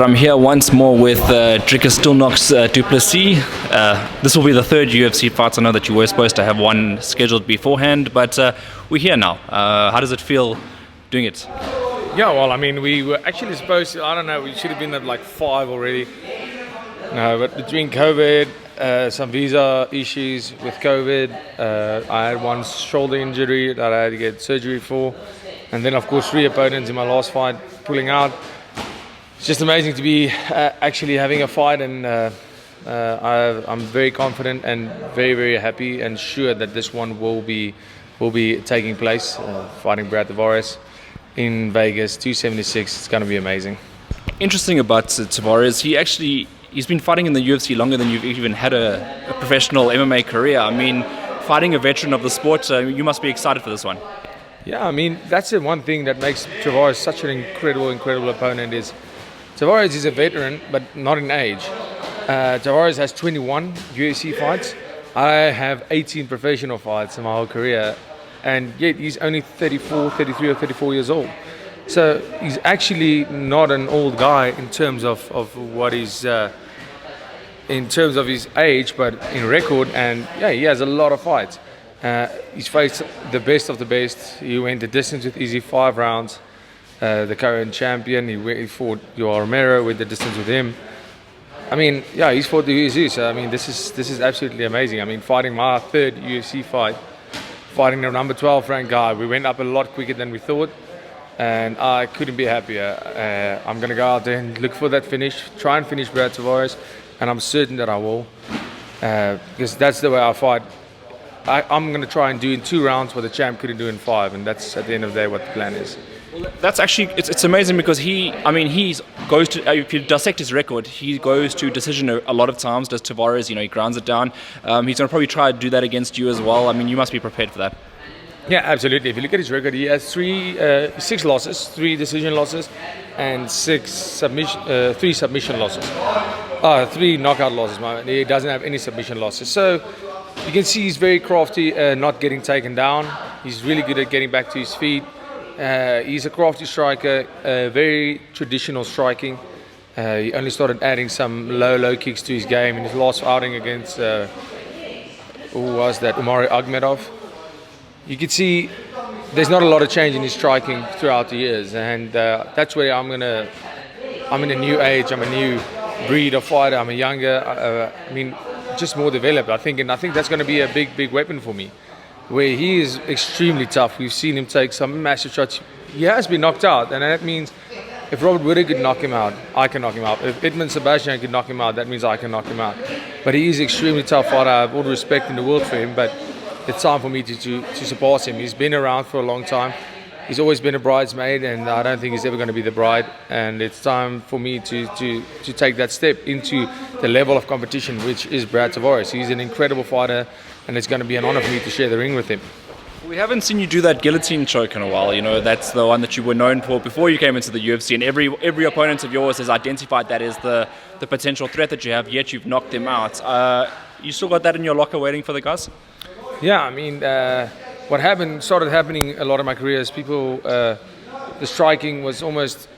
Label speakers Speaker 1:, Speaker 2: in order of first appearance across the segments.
Speaker 1: I'm here once more with Dricus Du Plessis. This will be the third UFC fight. I know that you were supposed to have one scheduled beforehand, but we're here now. How does it feel doing it?
Speaker 2: Yeah, well, I mean, we were actually supposed to, I don't know, we should have been at like 5 already. No, but between COVID, some visa issues with COVID, I had one shoulder injury that I had to get surgery for. And then, of course, 3 opponents in my last fight pulling out. It's just amazing to be actually having a fight, and I'm very confident and very, very happy and sure that this one will be taking place. Fighting Tavares in Vegas, 276. It's going to be amazing.
Speaker 1: Interesting about Tavares, he's been fighting in the UFC longer than you've even had a professional MMA career. I mean, fighting a veteran of the sport, you must be excited for this one.
Speaker 2: Yeah, I mean, that's the one thing that makes Tavares such an incredible opponent is Tavares is a veteran, but not in age. Tavares has 21 UFC fights. I have 18 professional fights in my whole career, and yet he's only 33 or 34 years old. So he's actually not an old guy in terms of what he's in terms of his age, but in record, and yeah, he has a lot of fights. He's faced the best of the best. He went the distance with Easy 5 rounds. The current champion, he fought Yoel Romero with the distance with him. I mean, yeah, he's fought the UFC, so I mean, this is absolutely amazing. I mean, fighting my 3rd UFC fight, fighting the number 12 ranked guy, we went up a lot quicker than we thought, and I couldn't be happier. I'm going to go out there and look for that finish, try and finish Brad Tavares, and I'm certain that I will, because that's the way I fight. I'm going to try and do in 2 rounds what the champ couldn't do in 5, and that's at the end of the day what the plan is.
Speaker 1: Well, that's actually, it's amazing because he goes to, if you dissect his record, he goes to decision a lot of times, does Tavares, he grounds it down. He's going to probably try to do that against you as well. I mean, you must be prepared for that.
Speaker 2: Yeah, absolutely. If you look at his record, he has 6 losses, 3 decision losses, and 3 submission losses. 3 knockout losses. He doesn't have any submission losses. So you can see he's very crafty, not getting taken down. He's really good at getting back to his feet. He's a crafty striker, very traditional striking. He only started adding some low kicks to his game in his last outing against, who was that, Umari Agmedov. You can see there's not a lot of change in his striking throughout the years, and that's where I'm in a new age, I'm a new breed of fighter, I'm a younger, just more developed, I think, and I think that's going to be a big weapon for me. Where he is extremely tough. We've seen him take some massive shots. He has been knocked out, and that means if Robert Whittaker could knock him out, I can knock him out. If Edmund Sebastian could knock him out, that means I can knock him out. But he is an extremely tough fighter. I have all the respect in the world for him, but it's time for me to surpass him. He's been around for a long time. He's always been a bridesmaid, and I don't think he's ever going to be the bride. And it's time for me to take that step into the level of competition, which is Brad Tavares. He's an incredible fighter, and it's going to be an honor for me to share the ring with him.
Speaker 1: We haven't seen you do that guillotine choke in a while. That's the one that you were known for before you came into the UFC, and every opponent of yours has identified that as the potential threat that you have, yet you've knocked them out. You still got that in your locker waiting for the guys?
Speaker 2: Yeah, I mean, what started happening a lot of my career is people, the striking was almost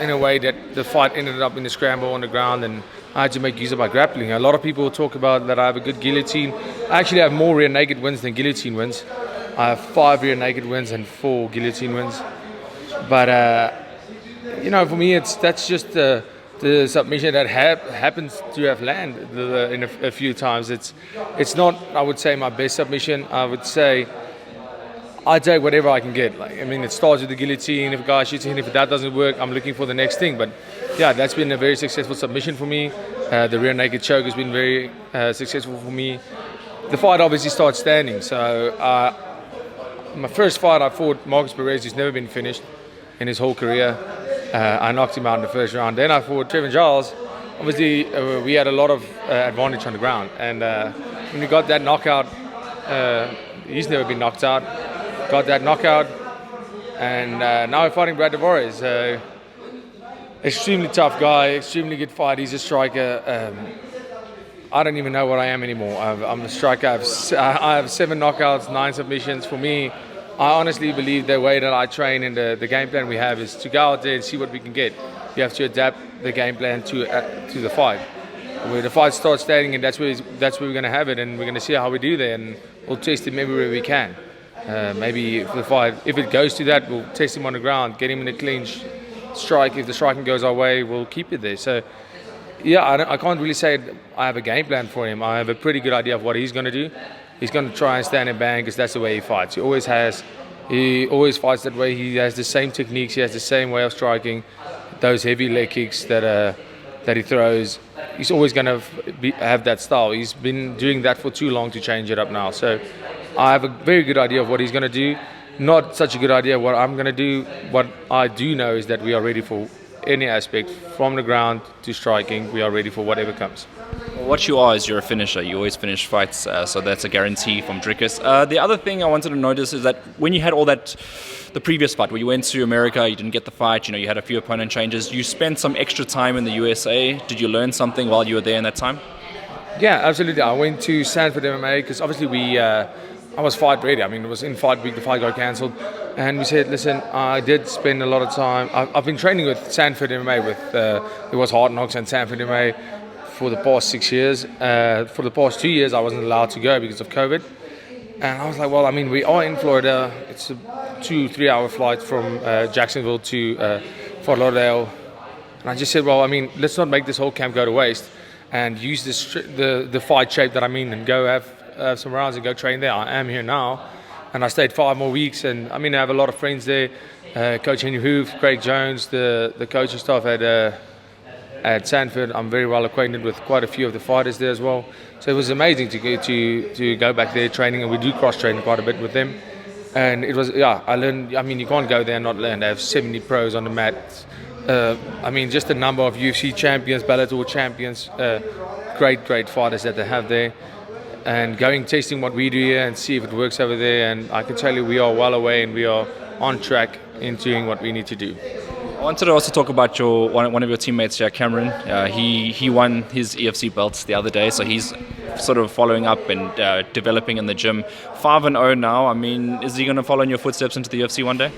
Speaker 2: in a way that the fight ended up in the scramble on the ground, and I had to make use of my grappling. A lot of people talk about that I have a good guillotine. I actually have more rear naked wins than guillotine wins. I have 5 rear naked wins and 4 guillotine wins. But for me, that's just the submission that happens to have landed in a few times. It's not, I would say, my best submission. I would say I take whatever I can get. It starts with the guillotine. If a guy shoots in, if that doesn't work, I'm looking for the next thing. But yeah, that's been a very successful submission for me. The rear naked choke has been very successful for me. The fight obviously starts standing. So my first fight, I fought Marcus Perez, who's never been finished in his whole career. I knocked him out in the first round. Then I fought Trevin Giles. Obviously, we had a lot of advantage on the ground. And when we got that knockout, he's never been knocked out. Got that knockout. And now we're fighting Brad Tavares. Extremely tough guy, extremely good fight. He's a striker. I don't even know what I am anymore. I'm a striker. I have 7 knockouts, 9 submissions. For me, I honestly believe the way that I train and the game plan we have is to go out there and see what we can get. You have to adapt the game plan to the fight. Where the fight starts starting, and that's where we're going to have it, and we're going to see how we do there, and we'll test him everywhere we can. Maybe if it goes to that, we'll test him on the ground, get him in a clinch, strike. If the striking goes our way, we'll keep it there. So, yeah, I can't really say I have a game plan for him. I have a pretty good idea of what he's going to do. He's going to try and stand and bang because that's the way he fights. He always fights that way. He has the same techniques. He has the same way of striking. Those heavy leg kicks that he throws. He's always going to have that style. He's been doing that for too long to change it up now. So I have a very good idea of what he's going to do. Not such a good idea of what I'm going to do. What I do know is that we are ready for any aspect, from the ground to striking. We are ready for whatever comes.
Speaker 1: What you are is you're a finisher. You always finish fights, so that's a guarantee from Dricus. The other thing I wanted to notice is that when you had all that, the previous fight where you went to America, you didn't get the fight, you had a few opponent changes, you spent some extra time in the USA. Did you learn something while you were there in that time?
Speaker 2: Yeah, absolutely. I went to Sanford MMA because obviously I was fight ready. I mean, it was in fight week, the fight got cancelled. And we said, listen, I did spend a lot of time. I've been training with Sanford MMA, it was Hard Knocks and Sanford MMA for the past 6 years. For the past 2 years, I wasn't allowed to go because of COVID. And I was like, well, I mean, we are in Florida. It's a 2-3 hour flight from Jacksonville to Fort Lauderdale. And I just said, well, I mean, let's not make this whole camp go to waste and use the fight shape that I'm in and go have some rounds and go train there. I am here now. And I stayed 5 more weeks. And I mean, I have a lot of friends there. Coach Henry Hoof, Craig Jones, the coaching staff at Sanford. I'm very well acquainted with quite a few of the fighters there as well. So it was amazing to go back there training, and we do cross-train quite a bit with them. And it was, I learned, I mean, you can't go there and not learn. They have 70 pros on the mat. I mean, just the number of UFC champions, Bellator champions, great fighters that they have there. And testing what we do here and see if it works over there. And I can tell you we are well away and we are on track in doing what we need to do.
Speaker 1: I wanted to also talk about one of your teammates here, Cameron. He won his EFC belts the other day, so he's sort of following up and developing in the gym. 5-0 now. I mean, is he going to follow in your footsteps into the UFC one day?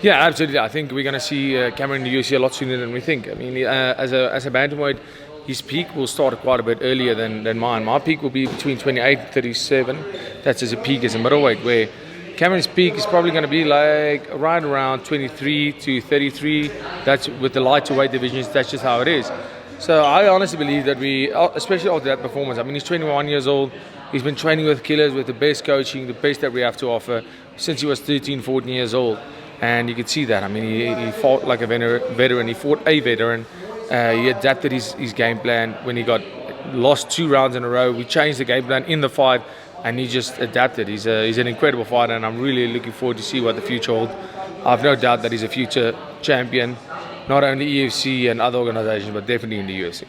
Speaker 2: Yeah, absolutely. I think we're going to see Cameron in the UFC a lot sooner than we think. I mean, as a bantamweight, his peak will start quite a bit earlier than mine. My peak will be between 28 and 37. That's as a peak as a middleweight, where Cameron's peak is probably going to be like right around 23 to 33. That's with the lighter weight divisions. That's just how it is. So I honestly believe that especially after that performance, I mean, he's 21 years old. He's been training with killers, with the best coaching, the best that we have to offer since he was 13, 14 years old. And you could see that. I mean, he fought like a veteran. He fought a veteran. He adapted his game plan when he got lost 2 rounds in a row. We changed the game plan in the fight, and he just adapted. He's an incredible fighter, and I'm really looking forward to see what the future holds. I've no doubt that he's a future champion, not only EFC and other organizations, but definitely in the UFC.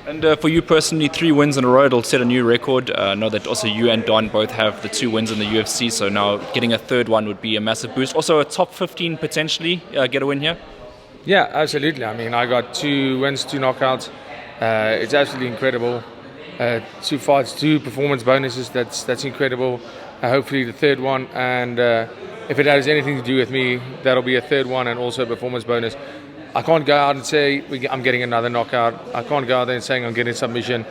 Speaker 1: And for you personally, 3 wins in a row, it'll set a new record. I know that also you and Don both have the 2 wins in the UFC, so now getting a 3rd one would be a massive boost. Also a top 15 potentially, get a win here?
Speaker 2: Yeah, absolutely. I mean, I got 2 wins, 2 knockouts. It's absolutely incredible. 2 fights, 2 performance bonuses. That's incredible. Hopefully the 3rd one, and if it has anything to do with me, that'll be a 3rd one and also a performance bonus. I can't go out and say I'm getting another knockout. I can't go out there and saying I'm getting submission.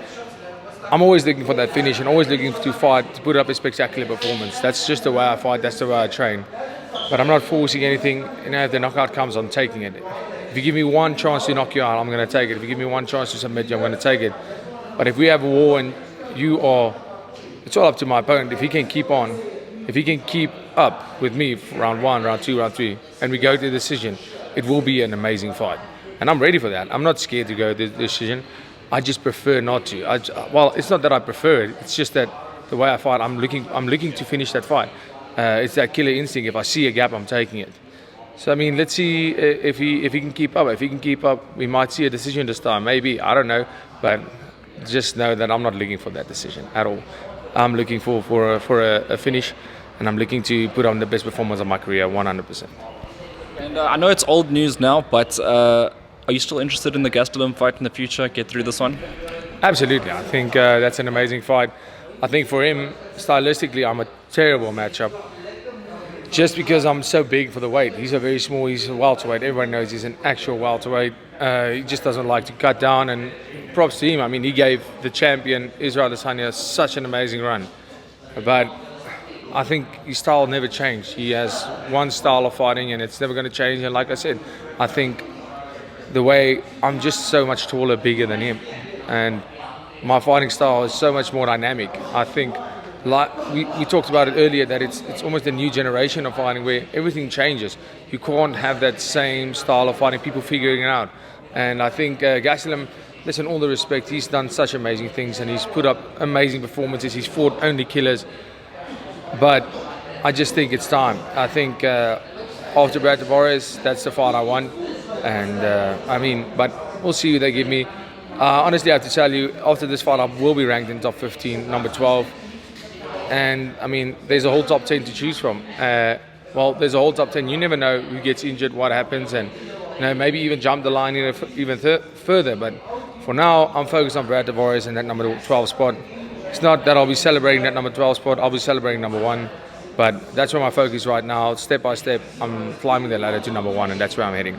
Speaker 2: I'm always looking for that finish and always looking to fight, to put up a spectacular performance. That's just the way I fight. That's the way I train. But I'm not forcing anything. If the knockout comes, I'm taking it. If you give me one chance to knock you out, I'm going to take it. If you give me one chance to submit you, I'm going to take it. But if we have a war and it's all up to my opponent. If he can keep up with me for round 1, round 2, round 3, and we go to the decision, it will be an amazing fight. And I'm ready for that. I'm not scared to go to the decision. I just prefer not to. It's not that I prefer it. It's just that the way I fight, I'm looking to finish that fight. It's that killer instinct. If I see a gap, I'm taking it. So I mean, let's see if he can keep up. If he can keep up, we might see a decision this time. Maybe, I don't know. But just know that I'm not looking for that decision at all. I'm looking for a finish, and I'm looking to put on the best performance of my career, 100%.
Speaker 1: And I know it's old news now, but are you still interested in the Gastelum fight in the future? Get through this one?
Speaker 2: Absolutely. I think that's an amazing fight. I think for him, stylistically, I'm a terrible matchup. Just because I'm so big for the weight. He's a very small, he's a welterweight. Everyone knows he's an actual welterweight. He just doesn't like to cut down, and props to him. I mean, he gave the champion Israel Adesanya such an amazing run, but I think his style never changed. He has one style of fighting, and it's never going to change. And like I said, I think the way I'm just so much taller, bigger than him, and my fighting style is so much more dynamic. I think, like we talked about it earlier, that it's almost a new generation of fighting where everything changes. You can't have that same style of fighting, people figuring it out. And I think Gastelum, listen, all the respect, he's done such amazing things and he's put up amazing performances. He's fought only killers. But I just think it's time. I think after Brad Tavares, that's the fight I want. And but we'll see who they give me. Honestly, I have to tell you, after this fight, I will be ranked in top 15, number 12. And I mean, there's a whole top 10 to choose from. There's a whole top 10. You never know who gets injured, what happens, and maybe even jump the line even further. But for now, I'm focused on Brad Tavares and that number 12 spot. It's not that I'll be celebrating that number 12 spot. I'll be celebrating number 1. But that's where my focus is right now. Step by step, I'm climbing the ladder to number 1, and that's where I'm heading.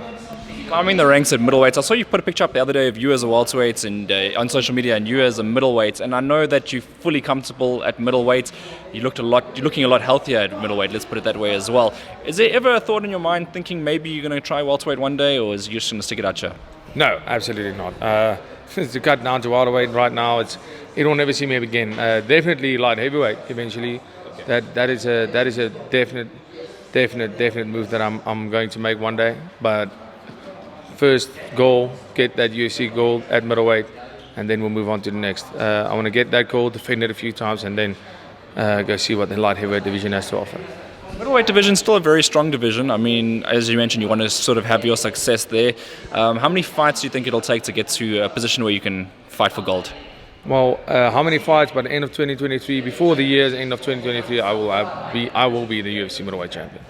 Speaker 1: Climbing the ranks at middleweights. I saw you put a picture up the other day of you as a welterweight and on social media, and you as a middleweight. And I know that you're fully comfortable at middleweight. You're looking a lot healthier at middleweight. Let's put it that way as well. Is there ever a thought in your mind thinking maybe you're going to try welterweight one day, or is you just going to stick it out here?
Speaker 2: No, absolutely not. To cut down to welterweight right now, it'll never see me again. Definitely light heavyweight eventually. Okay. That is a definite move that I'm going to make one day. But first goal, get that UFC gold at middleweight, and then we'll move on to the next. I want to get that gold, defend it a few times, and then go see what the light heavyweight division has to offer.
Speaker 1: Middleweight division is still a very strong division. I mean, as you mentioned, you want to sort of have your success there. How many fights do you think it'll take to get to a position where you can fight for gold?
Speaker 2: Well, how many fights by the end of 2023? Before the year's end of 2023, I will be the UFC middleweight champion.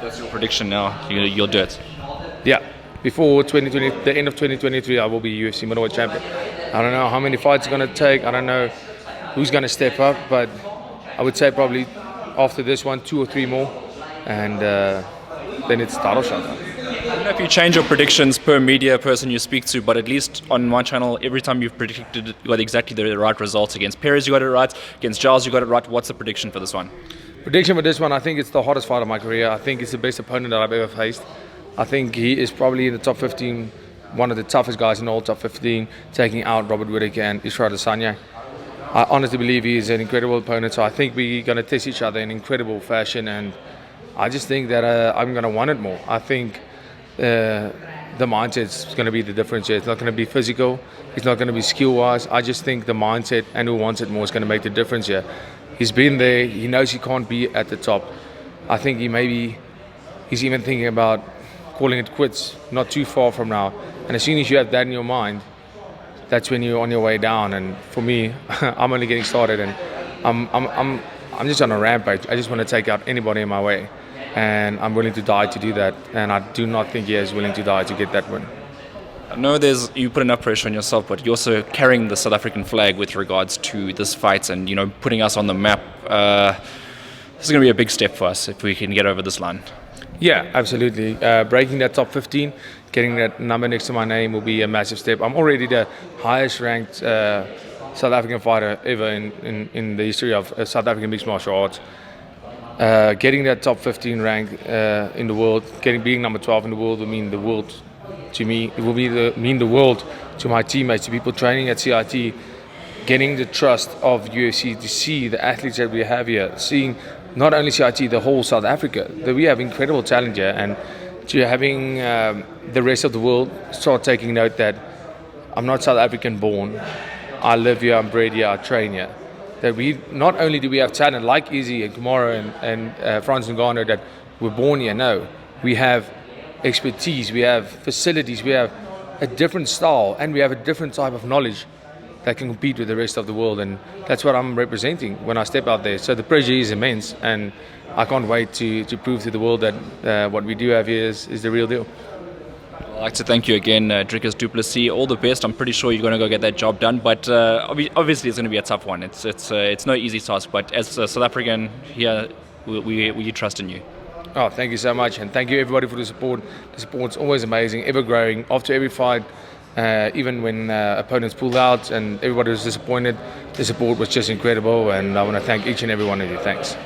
Speaker 1: That's your prediction now. You'll do it.
Speaker 2: Yeah, before the end of 2023, I will be UFC middleweight champion. I don't know how many fights it's going to take. I don't know who's going to step up, but I would say probably after this one, 2 or 3 more, and then it's title shot.
Speaker 1: I don't know if you change your predictions per media person you speak to, but at least on my channel, every time you've predicted, you got exactly the right results. Against Perez, you got it right. Against Giles, you got it right. What's the prediction for this one?
Speaker 2: Prediction for this one, I think it's the hottest fight of my career. I think it's the best opponent that I've ever faced. I think he is probably in the top 15, one of the toughest guys in the whole top 15, taking out Robert Whittaker and Israel Adesanya. I honestly believe he is an incredible opponent, so I think we're going to test each other in incredible fashion, and I just think that I'm going to want it more. I think the mindset's going to be the difference here. It's not going to be physical, it's not going to be skill-wise. I just think the mindset and who wants it more is going to make the difference here. He's been there, he knows he can't be at the top. I think he's even thinking about calling it quits not too far from now, and as soon as you have that in your mind, that's when you're on your way down. And for me, I'm only getting started, and I'm just on a rampage. I just want to take out anybody in my way, and I'm willing to die to do that. And I do not think he is willing to die to get that win.
Speaker 1: I know you put enough pressure on yourself, but you're also carrying the South African flag with regards to this fight, and putting us on the map. This is going to be a big step for us if we can get over this line.
Speaker 2: Yeah, absolutely. Breaking that top 15, getting that number next to my name will be a massive step. I'm already the highest ranked South African fighter ever in the history of South African mixed martial arts. Getting that top 15 rank in the world, being number 12 in the world will mean the world to me. It will mean the world to my teammates, to people training at CIT, getting the trust of UFC, to see the athletes that we have here, seeing not only CIT, the whole South Africa, that we have incredible talent here, and to having the rest of the world start taking note that I'm not South African born, I live here, I'm bred here, I train here. That we not only do we have talent like Izzy and Kumara and Franz Ngannou that were born here, no, we have expertise, we have facilities, we have a different style, and we have a different type of knowledge that can compete with the rest of the world, and that's what I'm representing when I step out there. So the pressure is immense, and I can't wait to prove to the world that what we do have here is the real deal.
Speaker 1: I'd like to thank you again, Dricus Du Plessis. All the best. I'm pretty sure you're going to go get that job done, but obviously it's going to be a tough one. It's no easy task, but as a South African here, we trust in you.
Speaker 2: Oh, thank you so much, and thank you everybody for the support. The support's always amazing, ever growing. After every fight, even when opponents pulled out and everybody was disappointed, the support was just incredible, and I want to thank each and every one of you. Thanks.